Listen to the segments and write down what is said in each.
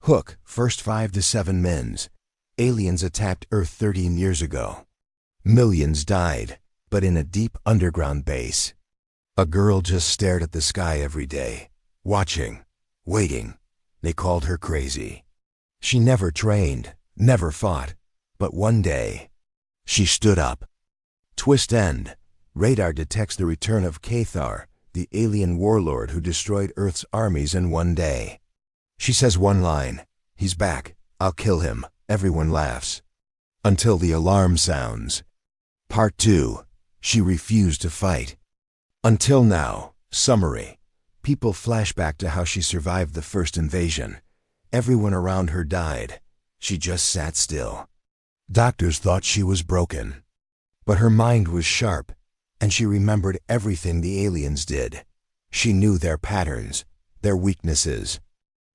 Hook, first 5 to 7 mins. Aliens attacked Earth 13 years ago. Millions died, but in a deep underground base. A girl just stared at the sky every day, watching, waiting. They called her crazy. She never trained, never fought, but one day, she stood up. Twist end. Radar detects the return of Cathar, the alien warlord who destroyed Earth's armies in one day. She says one line, "He's back, I'll kill him." Everyone laughs. Until the alarm sounds. Part 2. She refused to fight. Until now. Summary. People flash back to how she survived the first invasion. Everyone around her died. She just sat still. Doctors thought she was broken. But her mind was sharp, and she remembered everything the aliens did. She knew their patterns, their weaknesses.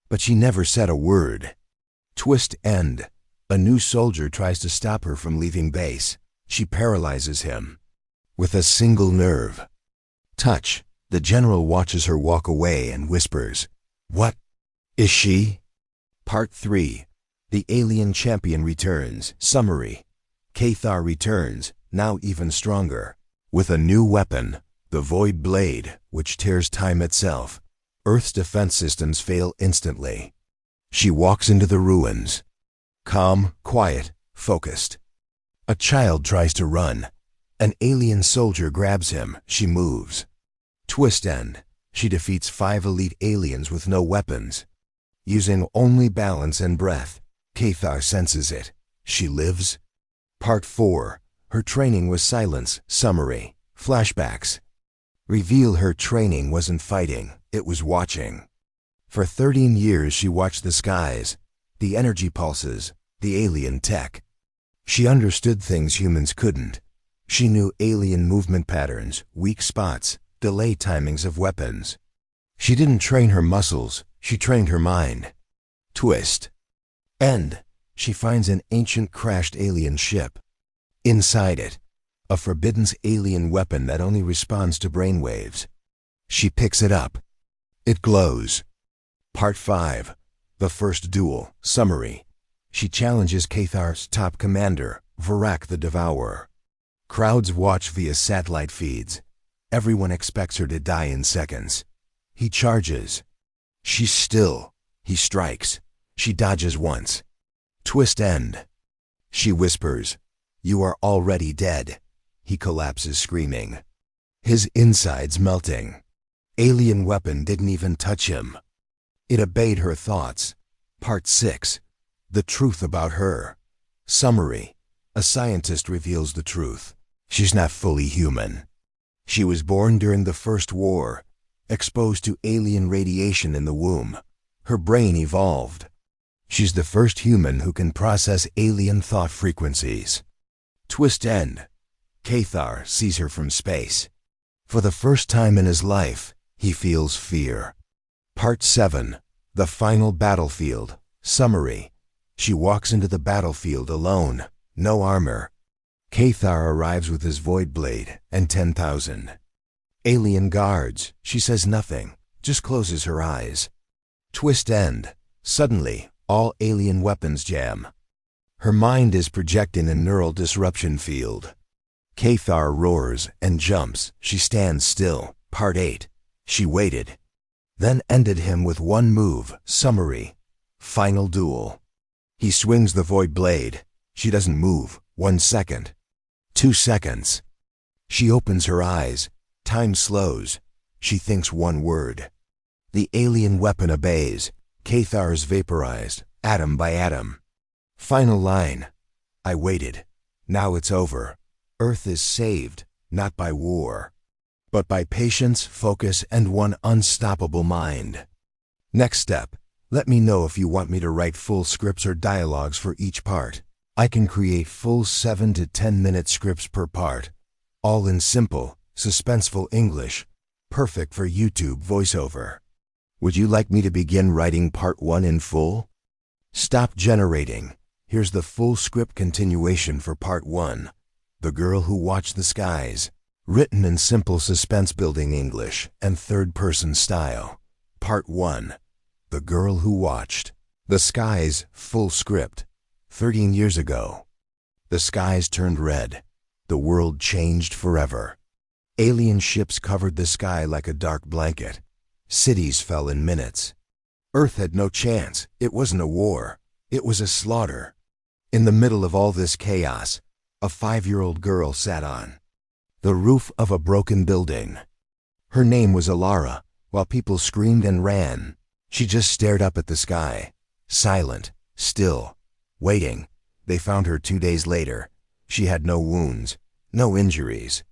But she never said a word. Twist end. A new soldier tries to stop her from leaving base. She paralyzes him. With a single nerve. Touch. The general watches her walk away and whispers, "What? Is she?" Part 3. The alien champion returns. Summary. Cathar returns, now even stronger. With a new weapon, the Void Blade, which tears time itself. Earth's defense systems fail instantly. She walks into the ruins. Calm, quiet, focused. A child tries to run. An alien soldier grabs him. She moves. Twist end. She defeats 5 elite aliens with no weapons. Using only balance and breath, Cathar senses it. She lives. Part 4. Her training was silence. Summary. Flashbacks. Reveal her training wasn't fighting, it was watching. For 13 years she watched the skies, the energy pulses, the alien tech. She understood things humans couldn't. She knew alien movement patterns, weak spots, delay timings of weapons. She didn't train her muscles, she trained her mind. Twist end. She finds an ancient crashed alien ship. Inside it, a forbidden alien weapon that only responds to brainwaves. She picks it up. It glows. Part 5. The first duel. Summary. She challenges Cathar's top commander, Varak the Devourer. Crowds watch via satellite feeds. Everyone expects her to die in seconds. He charges. She's still. He strikes. She dodges once. Twist end. She whispers, "You are already dead." He collapses screaming. His insides melting. Alien weapon didn't even touch him. It obeyed her thoughts. Part 6. The truth about her. Summary. A scientist reveals the truth. She's not fully human. She was born during the First War, exposed to alien radiation in the womb. Her brain evolved. She's the first human who can process alien thought frequencies. Twist end. Cathar sees her from space. For the first time in his life, he feels fear. Part 7. The final battlefield. Summary. She walks into the battlefield alone, no armor. Cathar arrives with his Void Blade and 10,000 alien guards. She says nothing, just closes her eyes. Twist end. Suddenly, all alien weapons jam. Her mind is projecting a neural disruption field. Cathar roars and jumps. She stands still. Part 8. She waited. Then ended him with one move. Summary. Final duel. He swings the Void Blade. She doesn't move. 1 second. 2 seconds. She opens her eyes. Time slows. She thinks one word. The alien weapon obeys. Cathar is vaporized, atom by atom. Final line. I waited. Now it's over. Earth is saved, not by war, but by patience, focus, and one unstoppable mind. Next step. Let me know if you want me to write full scripts or dialogues for each part. I can create full 7 to 10-minute scripts per part, all in simple, suspenseful English, perfect for YouTube voiceover. Would you like me to begin writing part 1 in full? Stop generating. Here's the full script continuation for part 1. The Girl Who Watched the Skies. Written in simple suspense-building English and third-person style. Part 1. The Girl Who Watched. The skies, full script. 13 years ago. The skies turned red. The world changed forever. Alien ships covered the sky like a dark blanket. Cities fell in minutes. Earth had no chance. It wasn't a war. It was a slaughter. In the middle of all this chaos, a 5-year-old girl sat on the roof of a broken building. Her name was Alara. While people screamed and ran, she just stared up at the sky, silent, still, waiting. They found her 2 days later. She had no wounds, no injuries,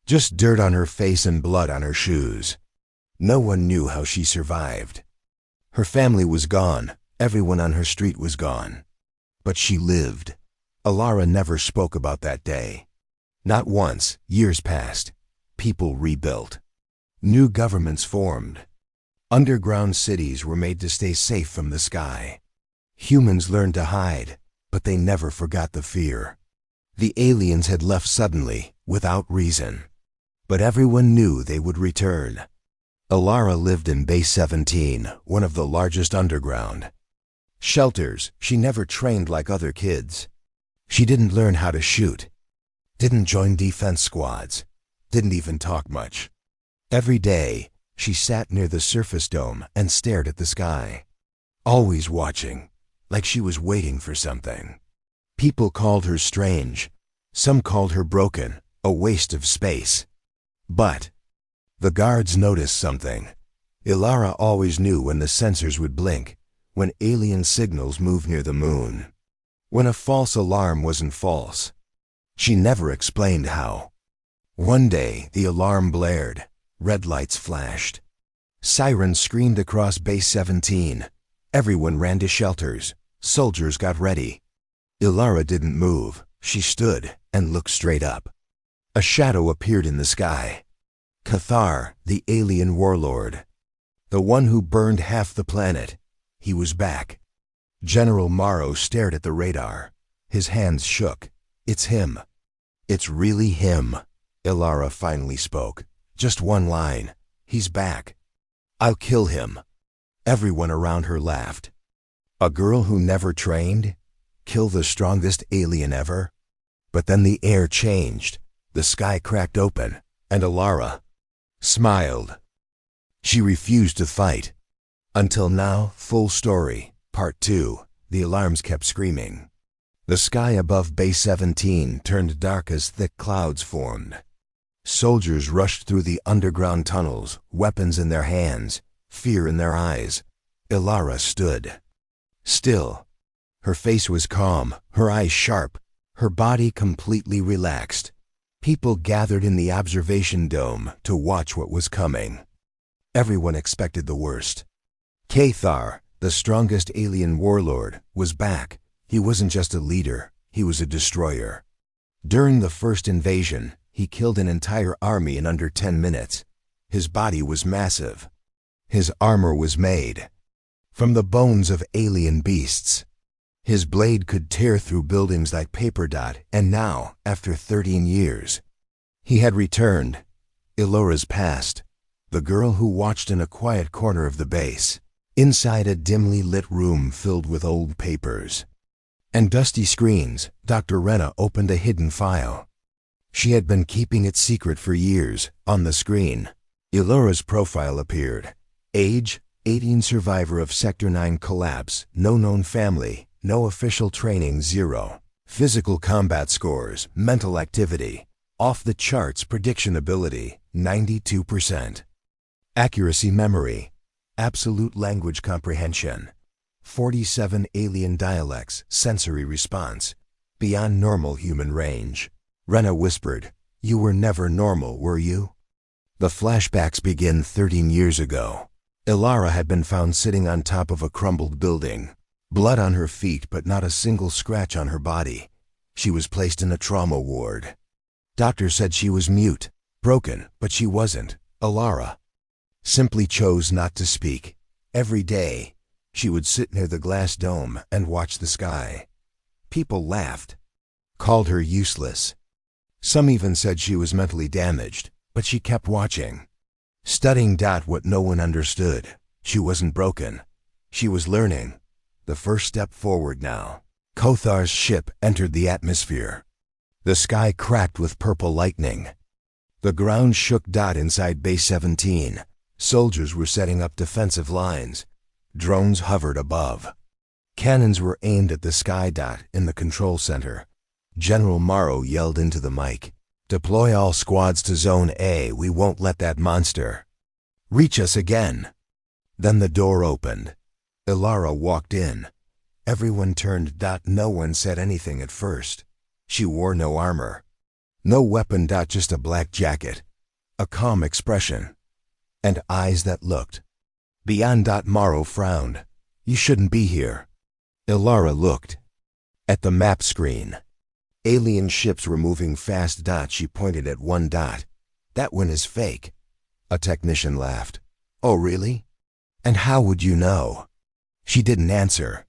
just dirt on her face and blood on her shoes. No one knew how she survived. Her family was gone. Everyone on her street was gone. But she lived. Alara never spoke about that day. Not once. Years passed. People rebuilt. New governments formed. Underground cities were made to stay safe from the sky. Humans learned to hide, but they never forgot the fear. The aliens had left suddenly, without reason. But everyone knew they would return. Alara lived in Base 17, one of the largest underground shelters. She never trained like other kids. She didn't learn how to shoot, didn't join defense squads, didn't even talk much. Every day, she sat near the surface dome and stared at the sky, always watching, like she was waiting for something. People called her strange. Some called her broken, a waste of space. But the guards noticed something. Alara always knew when the sensors would blink, when alien signals moved near the moon, when a false alarm wasn't false. She never explained how. One day, the alarm blared. Red lights flashed. Sirens screamed across Base 17. Everyone ran to shelters. Soldiers got ready. Alara didn't move. She stood and looked straight up. A shadow appeared in the sky. Cathar, the alien warlord. The one who burned half the planet. He was back. General Morrow stared at the radar. His hands shook. It's him. It's really him. Alara finally spoke. Just one line. He's back. I'll kill him. Everyone around her laughed. A girl who never trained? Kill the strongest alien ever? But then the air changed. The sky cracked open, and Alara smiled. She refused to fight. Until now, full story, part 2, the alarms kept screaming. The sky above Base 17 turned dark as thick clouds formed. Soldiers rushed through the underground tunnels, weapons in their hands, fear in their eyes. Alara stood. Still. Her face was calm, her eyes sharp, her body completely relaxed. People gathered in the observation dome to watch what was coming. Everyone expected the worst. Cathar, the strongest alien warlord, was back. He wasn't just a leader, he was a destroyer. During the first invasion, he killed an entire army in under 10 minutes. His body was massive. His armor was made from the bones of alien beasts. His blade could tear through buildings like paper dot, and now, after 13 years, he had returned. Alara's past, the girl who watched in a quiet corner of the base, inside a dimly lit room filled with old papers and dusty screens. Dr. Rena opened a hidden file. She had been keeping it secret for years. On the screen, Alara's profile appeared. Age, 18, survivor of Sector 9 collapse, no known family, no official training, 0. Physical combat scores, mental activity, off the charts. Prediction ability, 92%. Accuracy memory, absolute language comprehension, 47 alien dialects. Sensory response, beyond normal human range. Rena whispered, "You were never normal, were you?" The flashbacks begin 13 years ago. Alara had been found sitting on top of a crumbled building. Blood on her feet, but not a single scratch on her body. She was placed in a trauma ward. Doctors said she was mute, broken, but she wasn't. Alara simply chose not to speak. Every day, she would sit near the glass dome and watch the sky. People laughed, called her useless. Some even said she was mentally damaged, but she kept watching, studying. What no one understood. She wasn't broken. She was learning. The first step forward now. Kothar's ship entered the atmosphere. The sky cracked with purple lightning. The ground shook. Inside Base 17, soldiers were setting up defensive lines. Drones hovered above. Cannons were aimed at the sky. In the control center, General Morrow yelled into the mic, "Deploy all squads to Zone A. We won't let that monster reach us again." Then the door opened. Ilara walked in. Everyone turned. No one said anything at first. She wore no armor, no weapon. Just a black jacket, a calm expression, and eyes that looked beyond. Morrow frowned. "You shouldn't be here." Ilara looked at the map screen. Alien ships were moving fast. She pointed at one. "That one is fake." A technician laughed. "Oh, really? And how would you know?" She didn't answer.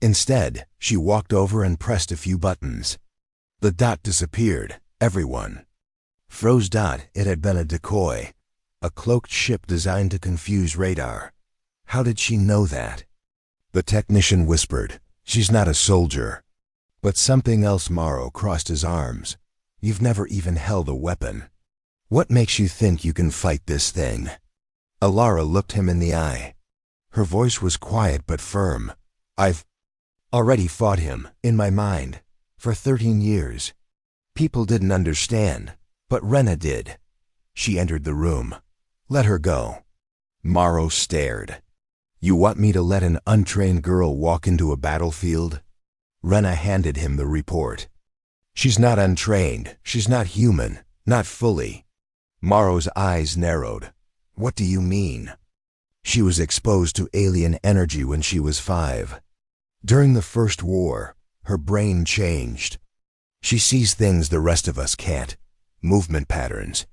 Instead, she walked over and pressed a few buttons. The dot disappeared. Everyone froze. It had been a decoy, a cloaked ship designed to confuse radar. How did she know that? The technician whispered, "She's not a soldier." But something else. Morrow crossed his arms. "You've never even held a weapon. What makes you think you can fight this thing?" Ilara looked him in the eye. Her voice was quiet but firm. "I've already fought him, in my mind, for 13 years. People didn't understand, but Rena did." She entered the room. "Let her go." Morrow stared. "You want me to let an untrained girl walk into a battlefield?" Rena handed him the report. "She's not untrained. She's not human. Not fully." Morrow's eyes narrowed. "What do you mean?" "She was exposed to alien energy when she was 5. During the First War, her brain changed. She sees things the rest of us can't. Movement patterns,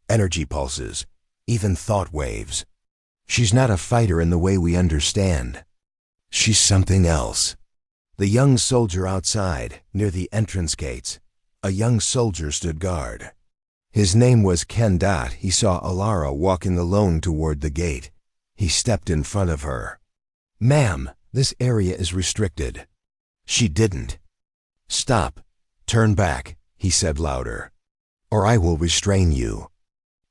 energy pulses, even thought waves. She's not a fighter in the way we understand. She's something else." The young soldier outside, near the entrance gates, a young soldier stood guard. His name was Ken. He saw Ilara walking alone toward the gate. He stepped in front of her. "Ma'am, this area is restricted." She didn't. "Stop. Turn back," he said louder, "or I will restrain you."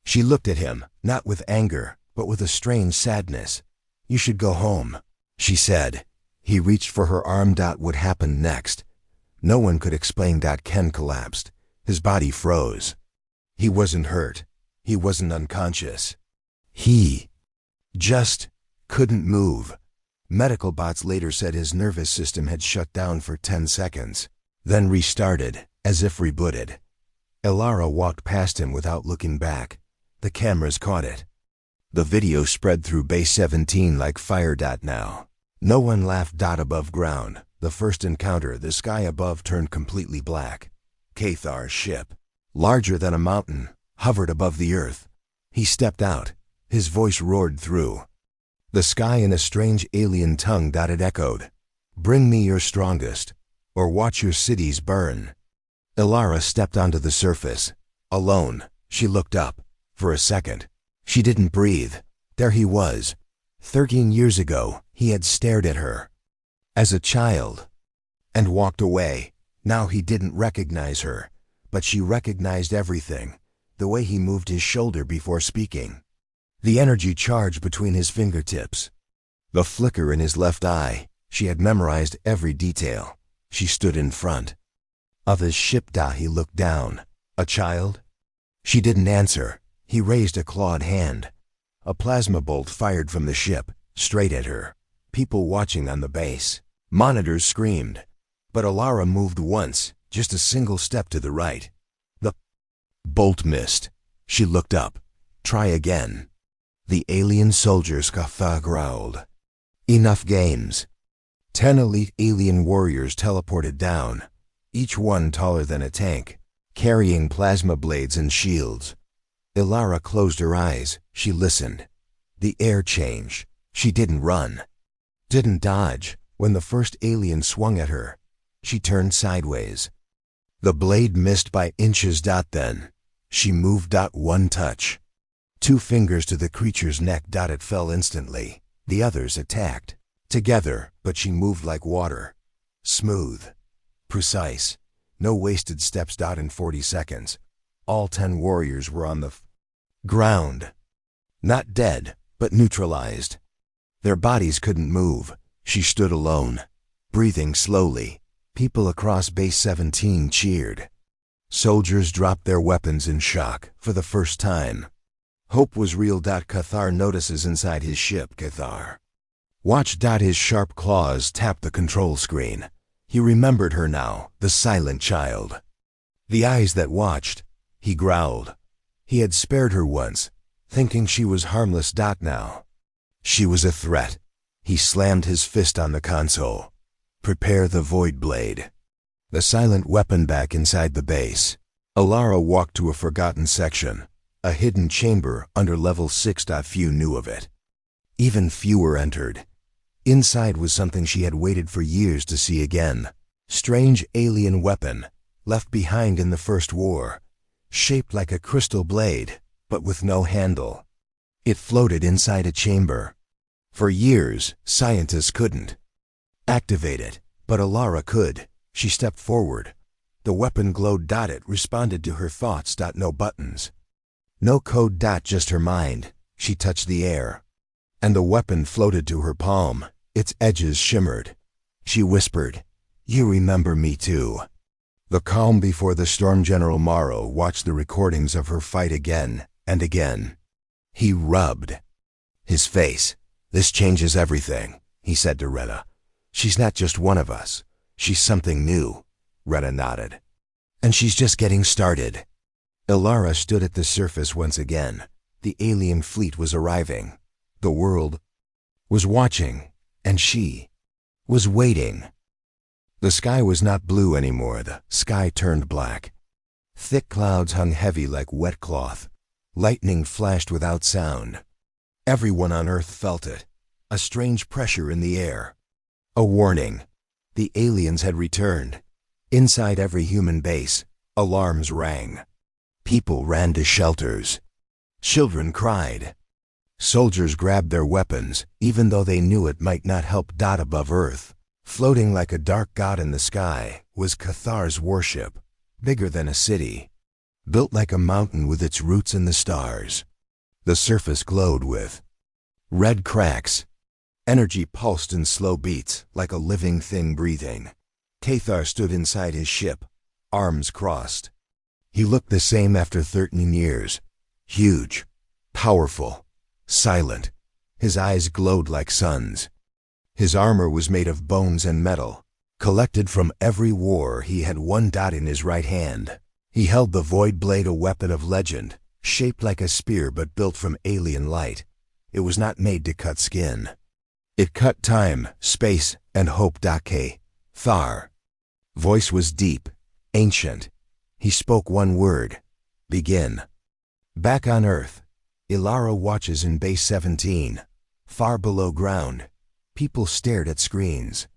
She looked at him, not with anger, but with a strange sadness. "You should go home," she said. He reached for her arm. What happened next? No one could explain. Ken collapsed. His body froze. He wasn't hurt. He wasn't unconscious. He just couldn't move. Medical bots later said his nervous system had shut down for 10 seconds, then restarted, as if rebooted. Ilara walked past him without looking back. The cameras caught it. The video spread through Base 17 like fire. Now, no one laughed. Above ground, the first encounter, the sky above turned completely black. Kothar's ship, larger than a mountain, hovered above the earth. He stepped out. His voice roared through the sky in a strange alien tongue. It echoed, "Bring me your strongest, or watch your cities burn." Ilara stepped onto the surface. Alone, she looked up. For a second, she didn't breathe. There he was. 13 years ago, he had stared at her as a child and walked away. Now he didn't recognize her, but she recognized everything. The way he moved his shoulder before speaking, the energy charge between his fingertips, the flicker in his left eye. She had memorized every detail. She stood in front of his ship. He looked down. "A child?" She didn't answer. He raised a clawed hand. A plasma bolt fired from the ship, straight at her. People watching on the base monitors screamed. But Ilara moved once, just a single step to the right. The bolt missed. She looked up. "Try again." The alien soldiers growled. "Enough games." 10 elite alien warriors teleported down, each one taller than a tank, carrying plasma blades and shields. Ilara closed her eyes. She listened. The air changed. She didn't run, didn't dodge. When the first alien swung at her, she turned sideways. The blade missed by inches. Then she moved. One touch. 2 fingers to the creature's neck. It fell instantly. The others attacked. Together, but she moved like water. Smooth. Precise. No wasted steps. In 40 seconds, all 10 warriors were on the ground. Not dead, but neutralized. Their bodies couldn't move. She stood alone, breathing slowly. People across Base 17 cheered. Soldiers dropped their weapons in shock for the first time. Hope was real. Cathar notices inside his ship. Cathar. Watch. His sharp claws tap the control screen. He remembered her now, the silent child. The eyes that watched. He growled. He had spared her once, thinking she was harmless. Now she was a threat. He slammed his fist on the console. Prepare the void blade. The silent weapon back inside the base. Alara walked to a forgotten section, a hidden chamber under level 6. Few knew of it. Even fewer entered. Inside was something she had waited for years to see again. Strange alien weapon, left behind in the First War, shaped like a crystal blade, but with no handle. It floated inside a chamber. For years, scientists couldn't activate it, but Alara could. She stepped forward. The weapon glowed. It responded to her thoughts. No buttons. No code. Just her mind. She touched the air, and the weapon floated to her palm. Its edges shimmered. She whispered, "You remember me too." The calm before the storm. General Morrow watched the recordings of her fight again and again. He rubbed his face. "This changes everything," he said to Retta. "She's not just one of us. She's something new." Retta nodded. "And she's just getting started." Ilara stood at the surface once again. The alien fleet was arriving. The world was watching, and she was waiting. The sky was not blue anymore. The sky turned black. Thick clouds hung heavy like wet cloth. Lightning flashed without sound. Everyone on Earth felt it. A strange pressure in the air. A warning. The aliens had returned. Inside every human base, alarms rang. People ran to shelters. Children cried. Soldiers grabbed their weapons, even though they knew it might not help. Above Earth, floating like a dark god in the sky, was Cathar's warship, bigger than a city, built like a mountain with its roots in the stars. The surface glowed with red cracks. Energy pulsed in slow beats, like a living thing breathing. Cathar stood inside his ship, arms crossed. He looked the same after 13 years. Huge, powerful, silent. His eyes glowed like suns. His armor was made of bones and metal, collected from every war he had won. In his right hand, he held the Void Blade, a weapon of legend, shaped like a spear but built from alien light. It was not made to cut skin. It cut time, space, and hope. Thar. Voice was deep, ancient. He spoke one word. Begin. Back on Earth, Ilara watches in Base 17. Far below ground, people stared at screens.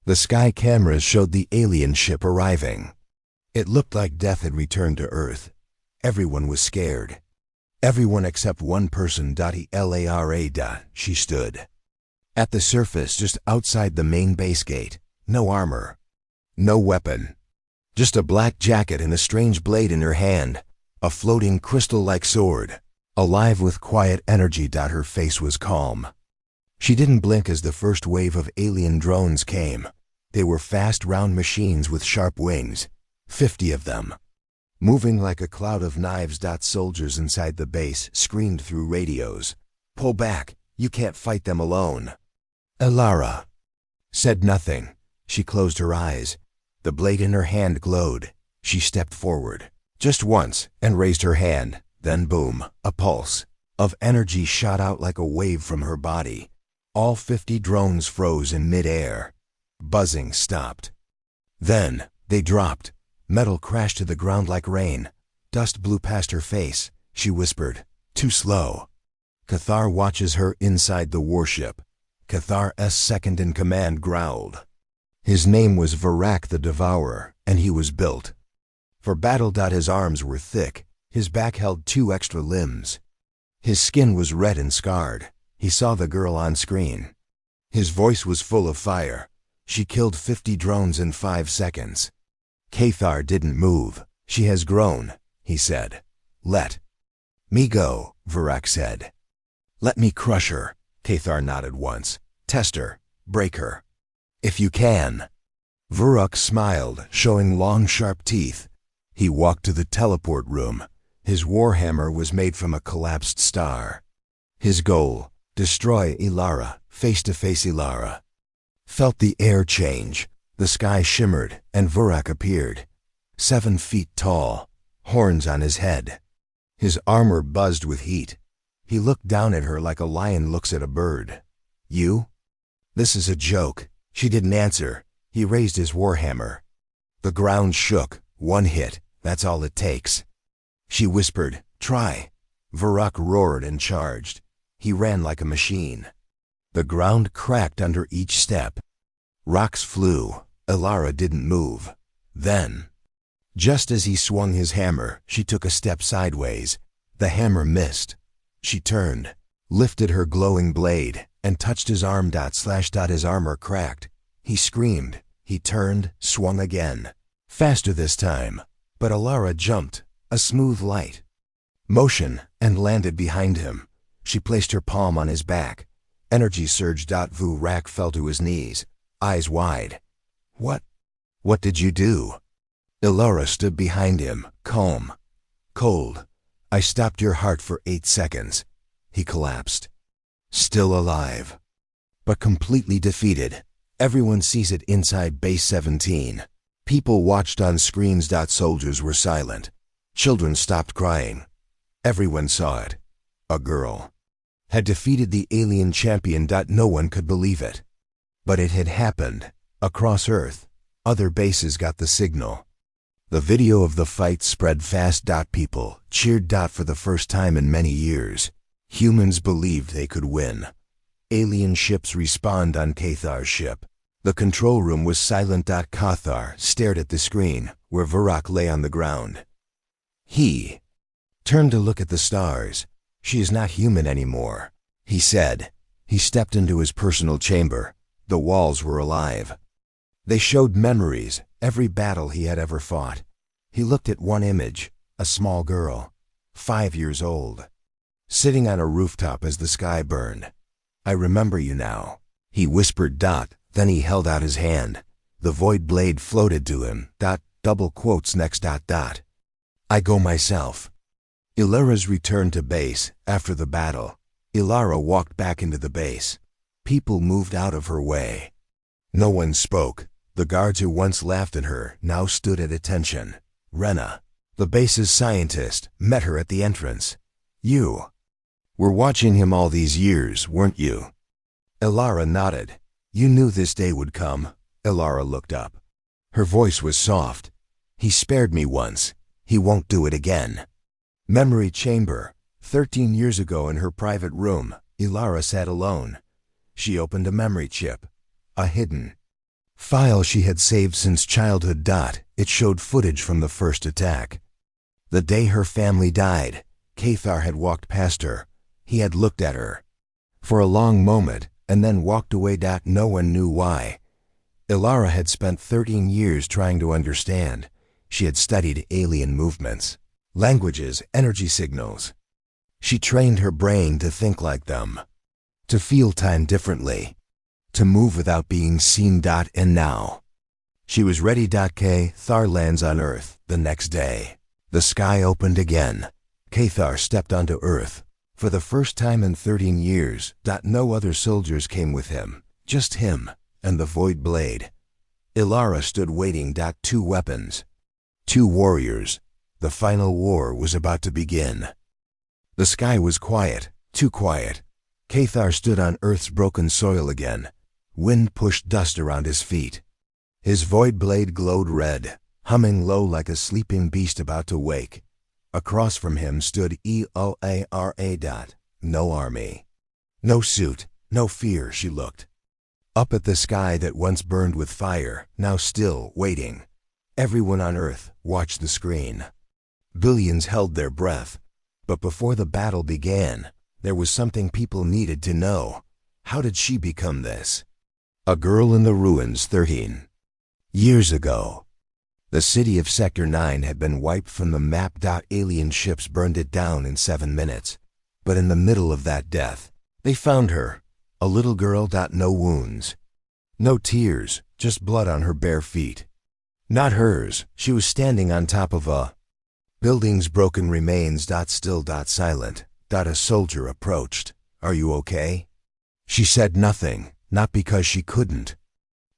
The sky cameras showed the alien ship arriving. It looked like death had returned to Earth. Everyone was scared. Everyone except one person. Elara. She stood at the surface just outside the main base gate. No armor. No weapon. Just a black jacket and a strange blade in her hand. A floating crystal-like sword. Alive with quiet energy. Her face was calm. She didn't blink as the first wave of alien drones came. They were fast, round machines with sharp wings. 50 of them. Moving like a cloud of knives. Soldiers inside the base screamed through radios. "Pull back. You can't fight them alone." Ilara said nothing. She closed her eyes. The blade in her hand glowed. She stepped forward, just once, and raised her hand. Then boom, a pulse of energy shot out like a wave from her body. All 50 drones froze in mid-air. Buzzing stopped. Then they dropped. Metal crashed to the ground like rain. Dust blew past her face. She whispered, "Too slow." Cathar watches her inside the warship. Cathar's second-in-command growled. His name was Varak the Devourer, and he was built for battle. His arms were thick. His back held 2 extra limbs. His skin was red and scarred. He saw the girl on screen. His voice was full of fire. She killed 50 drones in 5 seconds. Cathar didn't move. She has grown, he said. Let me go, Vurok said. Let me crush her. Cathar nodded once. Test her. Break her. If you can. Vurok smiled, showing long, sharp teeth. He walked to the teleport room. His warhammer was made from a collapsed star. His goal, destroy Ilara, face-to-face Ilara. Felt the air change. The sky shimmered, and Vurok appeared. 7 feet tall, horns on his head. His armor buzzed with heat. He looked down at her like a lion looks at a bird. You? This is a joke. She didn't answer. He raised his warhammer. The ground shook. 1 hit. That's all it takes. She whispered, try. Vurok roared and charged. He ran like a machine. The ground cracked under each step. Rocks flew. Ilara didn't move. Then, just as he swung his hammer, she took a step sideways. The hammer missed. She turned, lifted her glowing blade, and touched his arm. His armor cracked. He screamed. He turned, swung again. Faster this time. But Ilara jumped, a smooth light motion, and landed behind him. She placed her palm on his back. Energy surged. Vurok fell to his knees, eyes wide. What did you do? Ilara stood behind him, calm, cold. I stopped your heart for 8 seconds. He collapsed. Still alive, but completely defeated. Everyone sees it inside Base 17. People watched on screens. Soldiers were silent. Children stopped crying. Everyone saw it. A girl had defeated the alien champion. No one could believe it. But it had happened. Across Earth, other bases got the signal. The video of the fight spread fast. People cheered. For the first time in many years, humans believed they could win. Alien ships respawned on Cathar's ship. The control room was silent. Cathar stared at the screen, where Vurok lay on the ground. He turned to look at the stars. She is not human anymore, he said. He stepped into his personal chamber. The walls were alive. They showed memories, every battle he had ever fought. He looked at one image, a small girl, 5 years old, sitting on a rooftop as the sky burned. I remember you now, he whispered. Then he held out his hand. The void blade floated to him. Double quotes next. I go myself. Ilara's returned to base after the battle. Ilara walked back into the base. People moved out of her way. No one spoke. The guards who once laughed at her now stood at attention. Rena, the base's scientist, met her at the entrance. You were watching him all these years, weren't you? Ilara nodded. You knew this day would come. Ilara looked up. Her voice was soft. He spared me once. He won't do it again. Memory chamber. 13 years ago in her private room, Ilara sat alone. She opened a memory chip. A hidden file she had saved since childhood. It showed footage from the first attack. The day her family died, Cathar had walked past her. He had looked at her for a long moment, and then walked away. No one knew why. Ilara had spent 13 years trying to understand. She had studied alien movements, languages, energy signals. She trained her brain to think like them, to feel time differently, to move without being seen. And now, she was ready. Cathar lands on Earth the next day. The sky opened again. Cathar stepped onto Earth. For the first time in 13 years, no other soldiers came with him, just him and the void blade. Ilara stood waiting. 2 weapons, 2 warriors. The final war was about to begin. The sky was quiet, too quiet. Cathar stood on Earth's broken soil again. Wind pushed dust around his feet. His void blade glowed red, humming low like a sleeping beast about to wake. Across from him stood Eoara. No army, no suit, no fear. She looked up at the sky that once burned with fire, now still, waiting. Everyone on Earth watched the screen. Billions held their breath. But before the battle began, there was something people needed to know. How did she become this? A girl in the ruins 13 years ago. The city of Sector 9 had been wiped from the map. Alien ships burned it down in 7 minutes. But in the middle of that death, they found her, a little girl. No wounds, no tears, just blood on her bare feet. Not hers. She was standing on top of a building's broken remains. Still, silent. A soldier approached. "Are you okay?" She said nothing, not because she couldn't,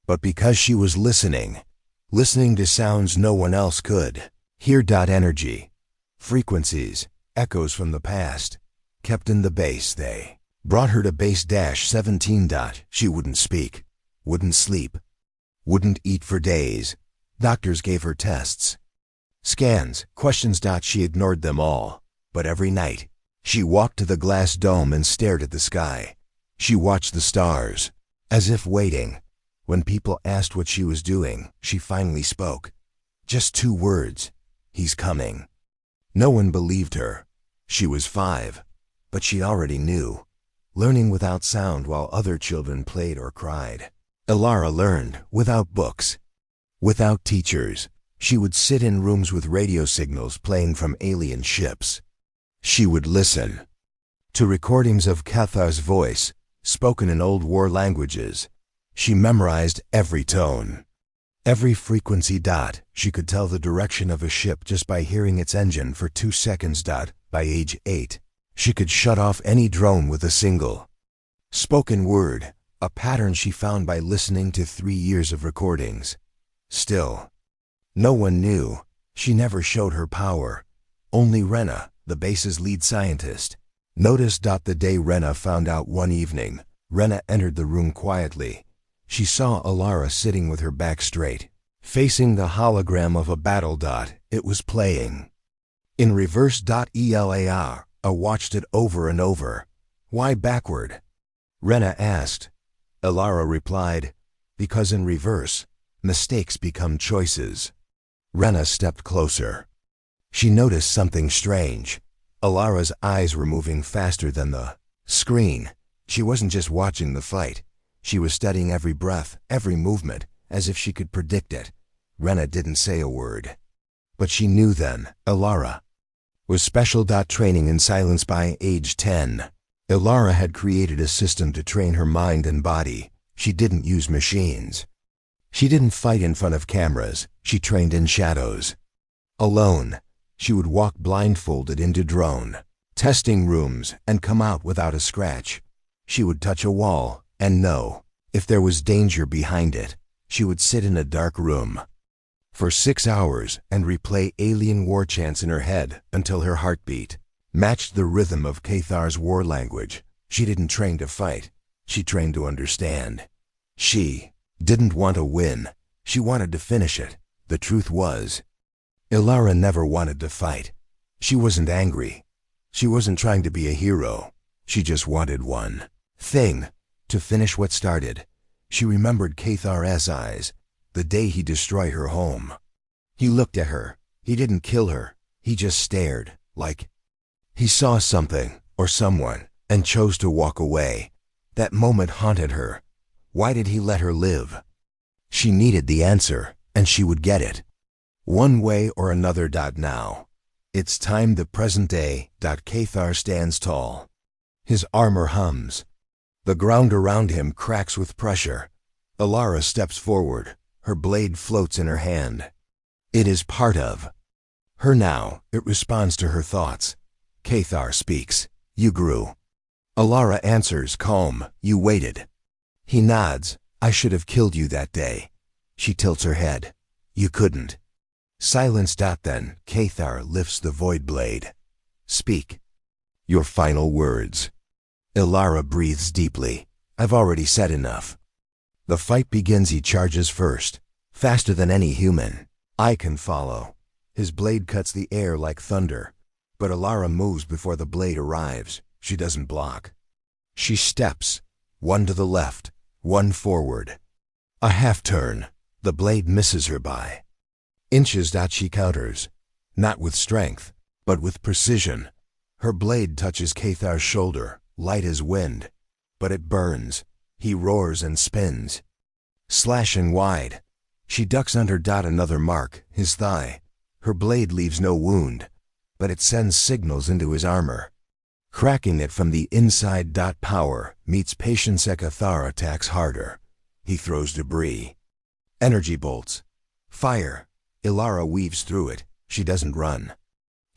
but because she was listening to sounds no one else could hear. Energy, frequencies, echoes from the past, kept in the base. They brought her to base 17. She wouldn't speak, wouldn't sleep, wouldn't eat for days. Doctors gave her tests, scans, questions. She ignored them all. But every night, she walked to the glass dome and stared at the sky. She watched the stars, as if waiting. When people asked what she was doing, she finally spoke. Just 2 words: "He's coming." No one believed her. She was 5, but she already knew, learning without sound while other children played or cried. Elara learned without books, without teachers. She would sit in rooms with radio signals playing from alien ships. She would listen to recordings of Cathar's voice, spoken in old war languages. She memorized every tone, every frequency. She could tell the direction of a ship just by hearing its engine for 2 seconds. By age 8, she could shut off any drone with a single spoken word, a pattern she found by listening to 3 years of recordings. Still, no one knew. She never showed her power. Only Rena, the base's lead scientist, noticed. The day Rena found out one evening, Rena entered the room quietly. She saw Elara sitting with her back straight, facing the hologram of a battle. It was playing in reverse. Elara watched it over and over. "Why backward?" Rena asked. Elara replied, "Because in reverse, mistakes become choices." Rena stepped closer. She noticed something strange. Elara's eyes were moving faster than the screen. She wasn't just watching the fight. She was studying every breath, every movement, as if she could predict it. Rena didn't say a word, but she knew then. Elara was special. Training in silence by age 10. Elara had created a system to train her mind and body. She didn't use machines. She didn't fight in front of cameras. She trained in shadows. Alone, she would walk blindfolded into drone testing rooms and come out without a scratch. She would touch a wall and know if there was danger behind it. She would sit in a dark room for 6 hours and replay alien war chants in her head until her heartbeat matched the rhythm of Cathar's war language. She didn't train to fight. She trained to understand. She didn't want to win. She wanted to finish it. The truth was, Elara never wanted to fight. She wasn't angry. She wasn't trying to be a hero. She just wanted one thing: to finish what started. She remembered Cathar's eyes, the day he destroyed her home. He looked at her. He didn't kill her. He just stared, like he saw something or someone and chose to walk away. That moment haunted her. Why did he let her live? She needed the answer, and she would get it, one way or another. Now, it's time. The present day. Cathar stands tall. His armor hums. The ground around him cracks with pressure. Elara steps forward. Her blade floats in her hand. It is part of her now. It responds to her thoughts. Cathar speaks. "You grew." Elara answers, calm. "You waited." He nods. "I should have killed you that day." She tilts her head. "You couldn't." Silence. Then Cathar lifts the void blade. "Speak. Your final words." Elara breathes deeply. "I've already said enough." The fight begins. He charges first, faster than any human. I can follow. His blade cuts the air like thunder, but Elara moves before the blade arrives. She doesn't block. She steps, one to the left, one forward. A half turn. The blade misses her by inches. She counters, not with strength, but with precision. Her blade touches Cathar's shoulder, light as wind. but it burns. He roars and spins, slashing wide. She ducks under. Another mark, his thigh. Her blade leaves no wound, but it sends signals into his armor, cracking it from the inside. Power meets patience. Cathar attacks harder. He throws debris, energy bolts, fire. Ilara weaves through it. She doesn't run.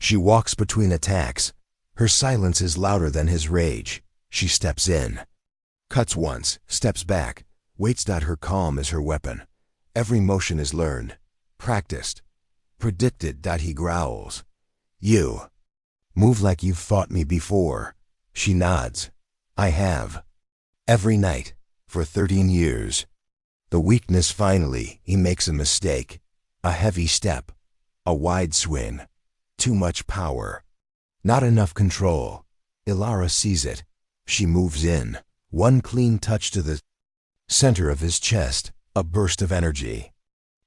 She walks between attacks. Her silence is louder than his rage. She steps in, cuts once, steps back, waits. Her calm is her weapon. Every motion is learned, practiced, predicted. He growls, "You move like you've fought me before." She nods. "I have. Every night, for 13 years. The weakness finally, he makes a mistake. A heavy step, a wide swing. Too much power. Not enough control. Ilara sees it. She moves in. One clean touch to the center of his chest, a burst of energy.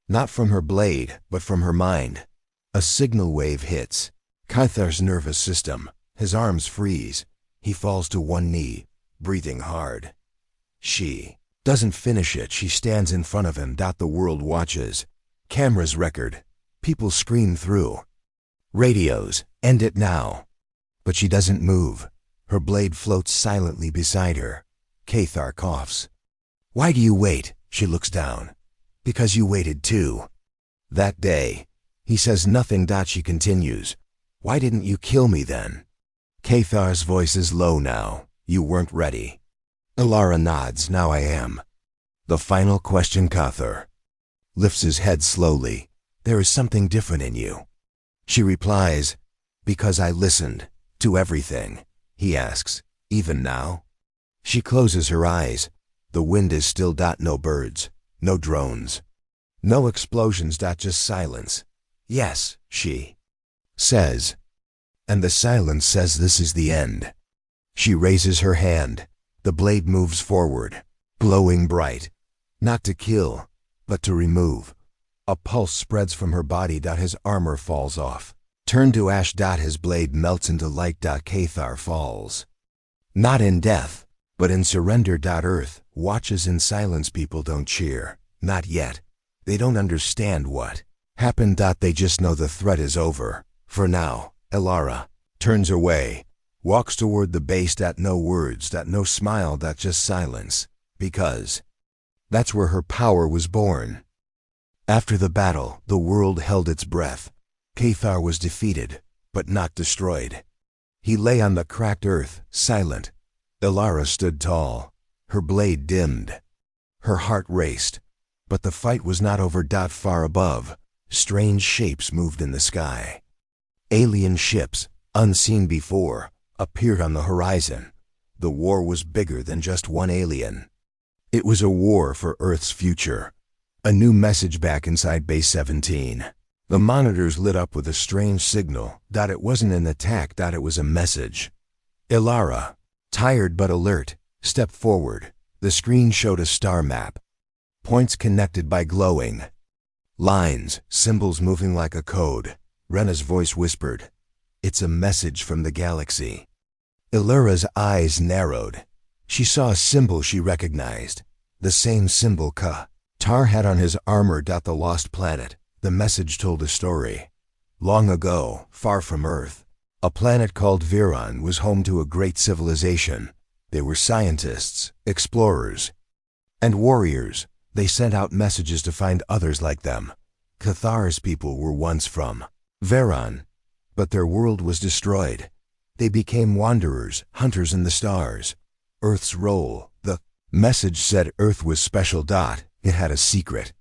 Not from her blade, but from her mind. A signal wave hits Cathar's nervous system. His arms freeze. He falls to one knee, breathing hard. She doesn't finish it. She stands in front of him. The world watches. Cameras record. People scream through radios, "End it now." But she doesn't move. Her blade floats silently beside her. Cathar coughs. "Why do you wait?" She looks down. "Because you waited too. That day." He says nothing. She continues. "Why didn't you kill me then?" Cathar's voice is low now. "You weren't ready." Ilara nods. "Now I am." The final question. Cathar lifts his head slowly. "There is something different in you." She replies, "Because I listened to everything." He asks, "Even now?" She closes her eyes. The wind is still. No birds, no drones, no explosions. Just silence. "Yes," she says. And the silence says this is the end. She raises her hand. The blade moves forward, glowing bright. Not to kill, but to remove. A pulse spreads from her body. His armor falls off, turned to ash. His blade melts into light. Cathar falls. Not in death, but in surrender. Earth watches in silence. People don't cheer. Not yet. They don't understand what happened. They just know the threat is over. For now. Ilara turns away, walks toward the base. No words. No smile. Just silence. Because that's where her power was born. After the battle, the world held its breath. Cathar was defeated, but not destroyed. He lay on the cracked earth, silent. Ilara stood tall. Her blade dimmed. Her heart raced. But the fight was not over. Far above, strange shapes moved in the sky. Alien ships, unseen before, appeared on the horizon. The war was bigger than just one alien. It was a war for Earth's future. A new message back inside Base 17. The monitors lit up with a strange signal. It wasn't an attack. It was a message. Ilara, tired but alert, stepped forward. The screen showed a star map. Points connected by glowing lines, symbols moving like a code. Rena's voice whispered, "It's a message from the galaxy." Ilara's eyes narrowed. She saw a symbol she recognized. The same symbol Tar had on his armor. The lost planet. The message told a story. Long ago, far from Earth, a planet called Viron was home to a great civilization. They were scientists, explorers, and warriors. They sent out messages to find others like them. Cathar's people were once from Viron, but their world was destroyed. They became wanderers, hunters in the stars. Earth's role, the message said Earth was special. It had a secret.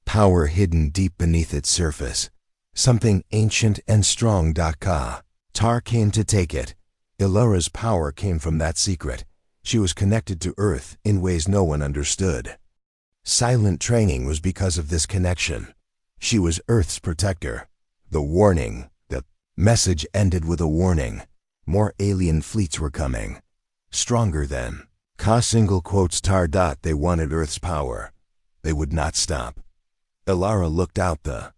Power hidden deep beneath its surface. Something ancient and strong. Tar came to take it. Ilara's power came from that secret. She was connected to Earth in ways no one understood. Silent training was because of this connection. She was Earth's protector. The warning, the message ended with a warning. More alien fleets were coming. Stronger than single quotes Tar. They wanted Earth's power. They would not stop. Ilara looked out the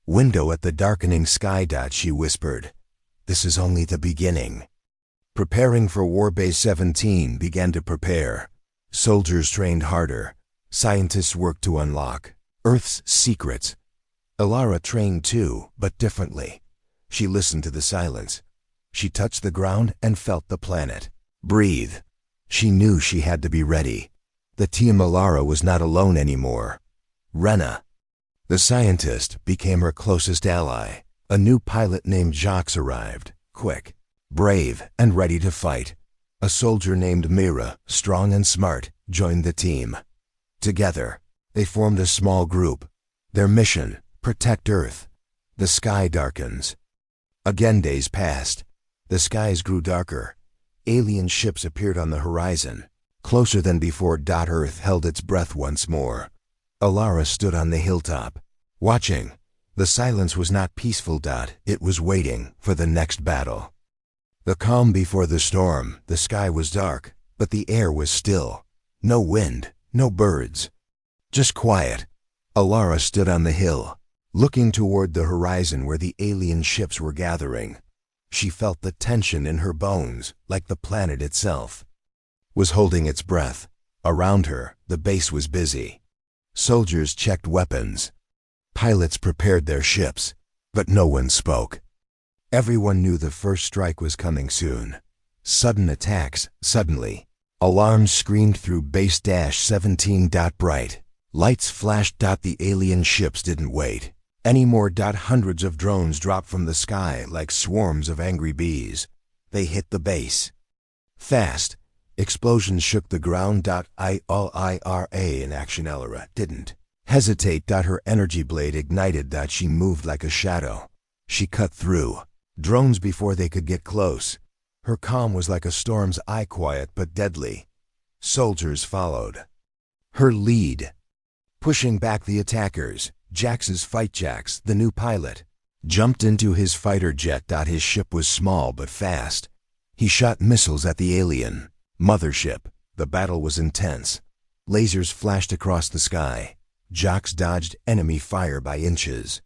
window at the darkening sky. She whispered, "This is only the beginning." Preparing for Warbase 17 began to prepare. Soldiers trained harder. Scientists worked to unlock Earth's secrets. Alara trained too, but differently. She listened to the silence. She touched the ground and felt the planet. Breathe. She knew she had to be ready. The team Alara was not alone anymore. Rena, the scientist, became her closest ally. A new pilot named Jacques arrived, quick, brave, and ready to fight. A soldier named Mira, strong and smart, joined the team. Together, they formed a small group. Their mission: protect Earth. The sky darkens. Again days passed. The skies grew darker. Alien ships appeared on the horizon. Closer than before. Earth held its breath once more. Alara stood on the hilltop, watching. The silence was not peaceful. It was waiting for the next battle. The calm before the storm. The sky was dark, but the air was still. No wind, no birds. Just quiet. Alara stood on the hill, looking toward the horizon where the alien ships were gathering. She felt the tension in her bones, like the planet itself was holding its breath. Around her, the base was busy. Soldiers checked weapons. Pilots prepared their ships, but no one spoke. Everyone knew the first strike was coming soon. Sudden attacks, suddenly. Alarms screamed through base 17. Bright lights flashed. The alien ships didn't wait anymore. Hundreds of drones dropped from the sky like swarms of angry bees. They hit the base. Fast. Explosions shook the ground. ILIRA in action. Alara didn't hesitate. Her energy blade ignited. She moved like a shadow. She cut through drones before they could get close. Her calm was like a storm's eye, quiet but deadly. Soldiers followed her lead, pushing back the attackers. Jax's fight. Jax, the new pilot, jumped into his fighter jet. His ship was small but fast. He shot missiles at the alien mothership. The battle was intense. Lasers flashed across the sky. Jax dodged enemy fire by inches.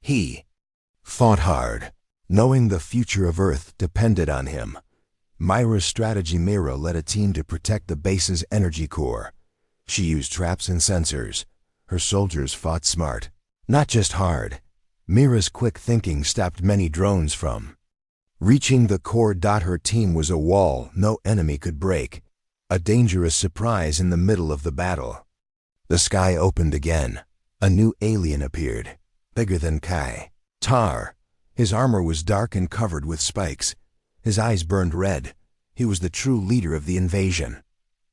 He fought hard, knowing the future of Earth depended on him. Myra's strategy. Mira led a team to protect the base's energy core. She used traps and sensors. Her soldiers fought smart, not just hard. Mira's quick thinking stopped many drones from reaching the core. Her team was a wall no enemy could break. A dangerous surprise in the middle of the battle. The sky opened again. A new alien appeared, bigger than Kai. Tar. His armor was dark and covered with spikes. His eyes burned red. He was the true leader of the invasion.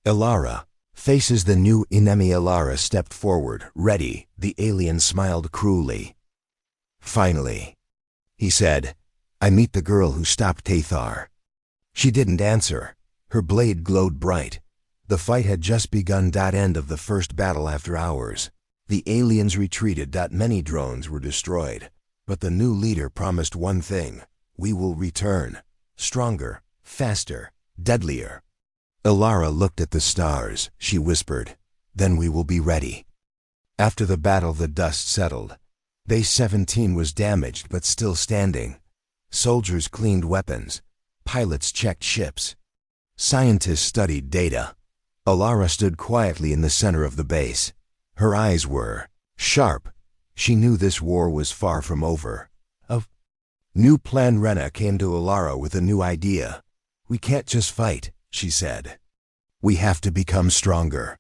Alara faces the new enemy. Alara stepped forward, ready. The alien smiled cruelly. Finally, he said, "I meet the girl who stopped Tathar." She didn't answer. Her blade glowed bright. The fight had just begun. End of the first battle after hours. The aliens retreated. Many drones were destroyed. But the new leader promised one thing: we will return. Stronger, faster, deadlier. Alara looked at the stars. She whispered, "Then we will be ready." After the battle, the dust settled. Base 17 was damaged but still standing. Soldiers cleaned weapons. Pilots checked ships. Scientists studied data. Alara stood quietly in the center of the base. Her eyes were sharp. She knew this war was far from over. A new plan. Rena came to Alara with a new idea. "We can't just fight," she said. "We have to become stronger."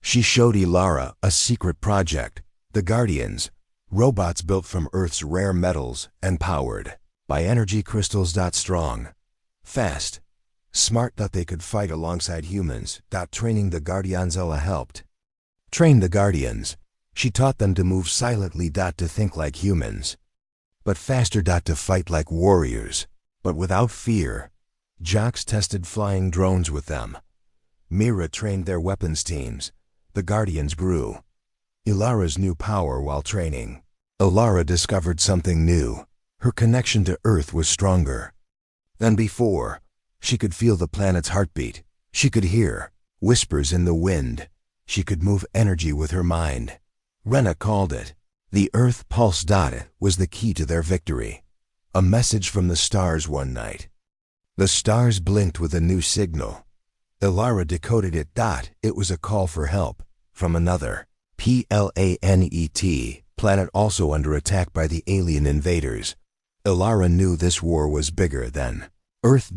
She showed Alara a secret project: the Guardians, robots built from Earth's rare metals and powered by energy crystals. Strong, fast, smart. They could fight alongside humans. Training the Guardians. Ella helped train the Guardians. She taught them to move silently. To think like humans, but faster. To fight like warriors, but without fear. Jax tested flying drones with them. Mira trained their weapons teams. The Guardians grew. Ilara's new power while training. Alara discovered something new. Her connection to Earth was stronger than before. She could feel the planet's heartbeat. She could hear whispers in the wind. She could move energy with her mind. Rena called it the Earth Pulse. It was the key to their victory. A message from the stars one night. The stars blinked with a new signal. Ilara decoded it. It was a call for help from another planet also under attack by the alien invaders. Ilara knew this war was bigger than Earth.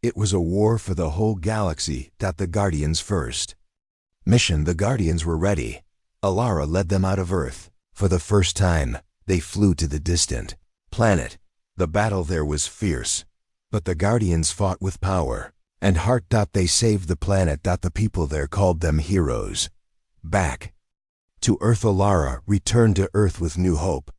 It was a war for the whole galaxy. The Guardians first. Mission. The Guardians were ready. Ilara led them out of Earth. For the first time, they flew to the distant planet. The battle there was fierce, but the Guardians fought with power and heart. They saved the planet. The people there called them heroes. Back to Earth. Ilara returned to Earth with new hope.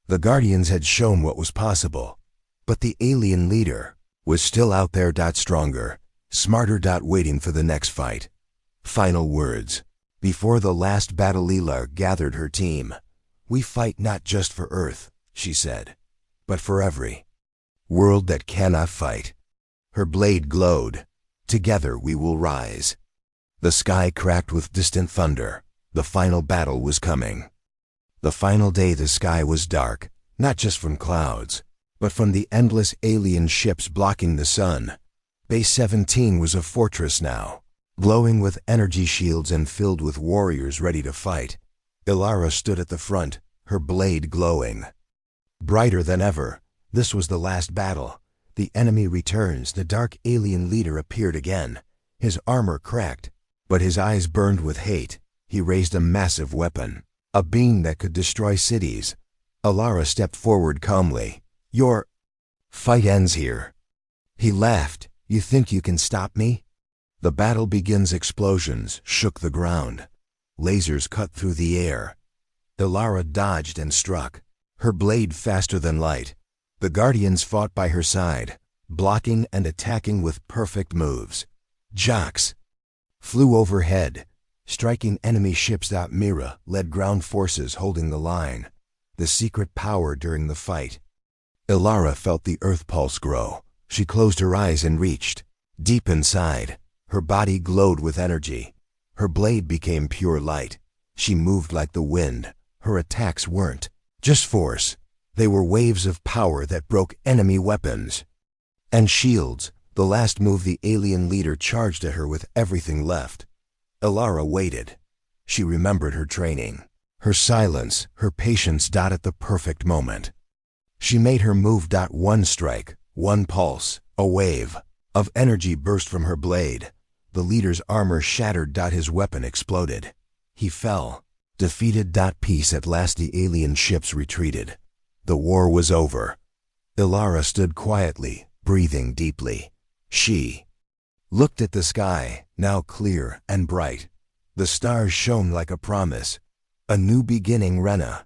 The Guardians had shown what was possible, but the alien leader was still out there. Stronger, smarter. Waiting for the next fight. Final words. Before the last battle, Ilara gathered her team. We fight not just for Earth, she said, but for every world that cannot fight. Her blade glowed. Together we will rise. The sky cracked with distant thunder. The final battle was coming. The final day. The sky was dark, not just from clouds, but from the endless alien ships blocking the sun. Base 17 was a fortress now, glowing with energy shields and filled with warriors ready to fight. Ilara stood at the front, her blade glowing brighter than ever. This was the last battle. The enemy returns. The dark alien leader appeared again. His armor cracked, but his eyes burned with hate. He raised a massive weapon, a beam that could destroy cities. Ilara stepped forward calmly. Your fight ends here. He laughed. You think you can stop me? The battle begins. Explosions shook the ground. Lasers cut through the air. Ilara dodged and struck, her blade faster than light. The Guardians fought by her side, blocking and attacking with perfect moves. Jocks flew overhead, striking enemy ships. Mira led ground forces holding the line, the secret power during the fight. Ilara felt the earth pulse grow. She closed her eyes and reached deep inside. Her body glowed with energy. Her blade became pure light. She moved like the wind. Her attacks weren't just force. They were waves of power that broke enemy weapons and shields. The last move. The alien leader charged at her with everything left. Ilara waited. She remembered her training, her silence, her patience. At the perfect moment, she made her move. One strike, one pulse, a wave of energy burst from her blade. The leader's armor shattered. His weapon exploded. He fell, defeated. Peace at last. The alien ships retreated. The war was over. Ilara stood quietly, breathing deeply. She looked at the sky, now clear and bright. The stars shone like a promise. A new beginning. Rena,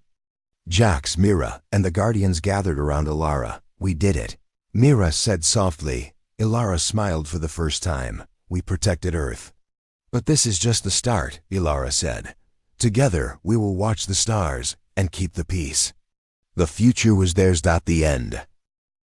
Jax, Mira, and the Guardians gathered around Ilara. We did it, Mira said softly. Ilara smiled for the first time. We protected Earth. But this is just the start, Ilara said. Together we will watch the stars and keep the peace. The future was theirs. The end.